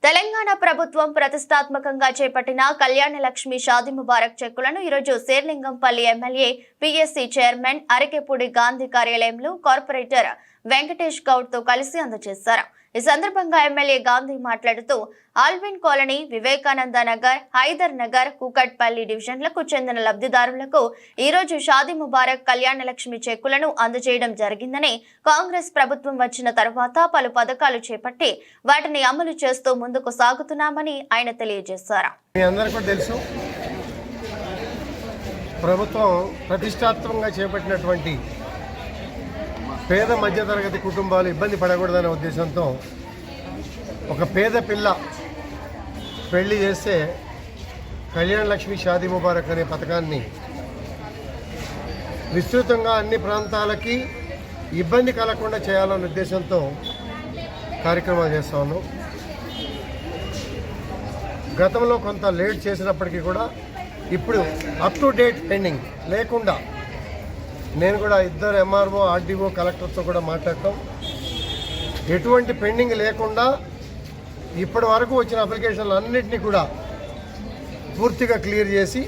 తెలంగాణ ప్రభుత్వం ప్రతిష్టాత్మకంగా చేపట్టిన కళ్యాణ లక్ష్మి షాదీ ముబారక్ చెక్కులను ఈరోజు Serilingampally MLA PSC chairman Arikepudi Gandhi కార్యాలయంలో కార్పొరేటర్ వెంకటేష్ గౌడ్ తో కలిసి అందజేశారు। ఈ సందర్భంగా ఎమ్మెల్యే గాంధీ మాట్లాడుతూ ఆల్విన్ కాలనీ, వివేకానంద నగర్, హైదర్ నగర్, కూకట్పల్లి డివిజన్లకు చెందిన లబ్ధిదారులకు ఈరోజు షాదీ ముబారక్ కళ్యాణ లక్ష్మి చెక్కులను అందజేయడం జరిగిందని, కాంగ్రెస్ ప్రభుత్వం వచ్చిన తర్వాత పలు పథకాలు చేపట్టి వాటిని అమలు చేస్తూ ముందుకు సాగుతున్నామని ఆయన తెలియజేశారు। మీ అందరికీ తెలుసు, ప్రభుత్వం ప్రతిష్టాత్మకంగా చేపట్టినటువంటి పేద మధ్యతరగతి కుటుంబాలు ఇబ్బంది పడకూడదనే ఉద్దేశంతో ఒక పేద పిల్ల పెళ్లి చేస్తే కళ్యాణ లక్ష్మి షాదీ ముబారక్ అనే పథకాన్ని విస్తృతంగా అన్ని ప్రాంతాలకి ఇబ్బంది కలగకుండా చేయాలనే ఉద్దేశంతో కార్యక్రమాలు చేస్తా ఉన్నాం। గతంలో కొంత లేట్ చేసినప్పటికీ కూడా ఇప్పుడు అప్ టు డేట్ పెండింగ్ లేకుండా నేను కూడా ఇద్దరు ఎంఆర్ఓ, ఆర్డీఓ, కలెక్టర్తో కూడా మాట్లాడటం, ఎటువంటి పెండింగ్ లేకుండా ఇప్పటి వరకు వచ్చిన అప్లికేషన్లు అన్నింటినీ కూడా పూర్తిగా క్లియర్ చేసి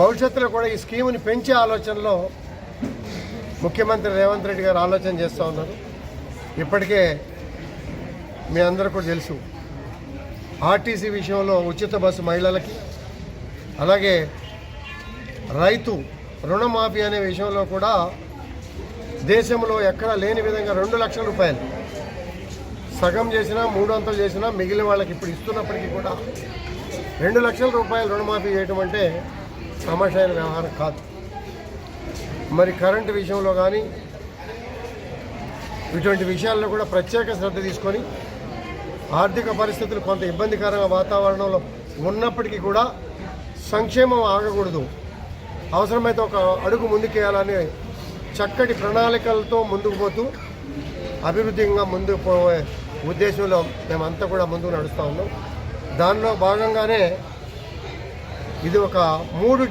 భవిష్యత్తులో కూడా ఈ స్కీముని పెంచే ఆలోచనలో ముఖ్యమంత్రి రేవంత్ రెడ్డి గారు ఆలోచన చేస్తూ ఉన్నారు। ఇప్పటికే మీ అందరూ కూడా తెలుసు, ఆర్టీసీ విషయంలో ఉచిత బస్సు మహిళలకి, అలాగే రైతు రుణమాఫీ అనే విషయంలో కూడా దేశంలో ఎక్కడా లేని విధంగా 2 లక్షల రూపాయలు సగం చేసినా 300 చేసినా మిగిలిన వాళ్ళకి ఇప్పుడు ఇస్తున్నప్పటికీ కూడా 2 లక్షల రూపాయలు రుణమాఫీ చేయడం అంటే సమస్యైన వ్యవహారం కాదు। మరి కరెంటు విషయంలో కానీ ఇటువంటి విషయాల్లో కూడా ప్రత్యేక శ్రద్ధ తీసుకొని ఆర్థిక పరిస్థితులు కొంత ఇబ్బందికరంగా వాతావరణంలో ఉన్నప్పటికీ కూడా సంక్షేమం ఆగకూడదు, అవసరమైతే ఒక అడుగు ముందుకేయాలని చక్కటి ప్రణాళికలతో ముందుకు పోతూ అభివృద్ధిగా ముందుకు పోయే ఉద్దేశంలో మేమంతా కూడా ముందుకు నడుస్తూ ఉన్నాం। దానిలో భాగంగానే ఇది ఒక 3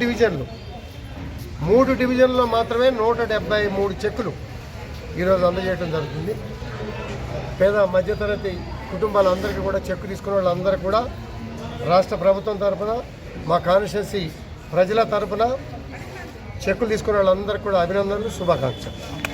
డివిజన్లో మాత్రమే 173 చెక్కులు ఈరోజు అందజేయడం జరుగుతుంది। పేద మధ్యతరగతి కుటుంబాలందరికీ కూడా చెక్కు తీసుకున్న వాళ్ళందరూ కూడా రాష్ట్ర ప్రభుత్వం తరఫున, మా కాన్స్టిట్యుయెన్సీ ప్రజల తరఫున చెక్కులు తీసుకున్న వాళ్ళందరికీ కూడా అభినందనలు, శుభాకాంక్షలు।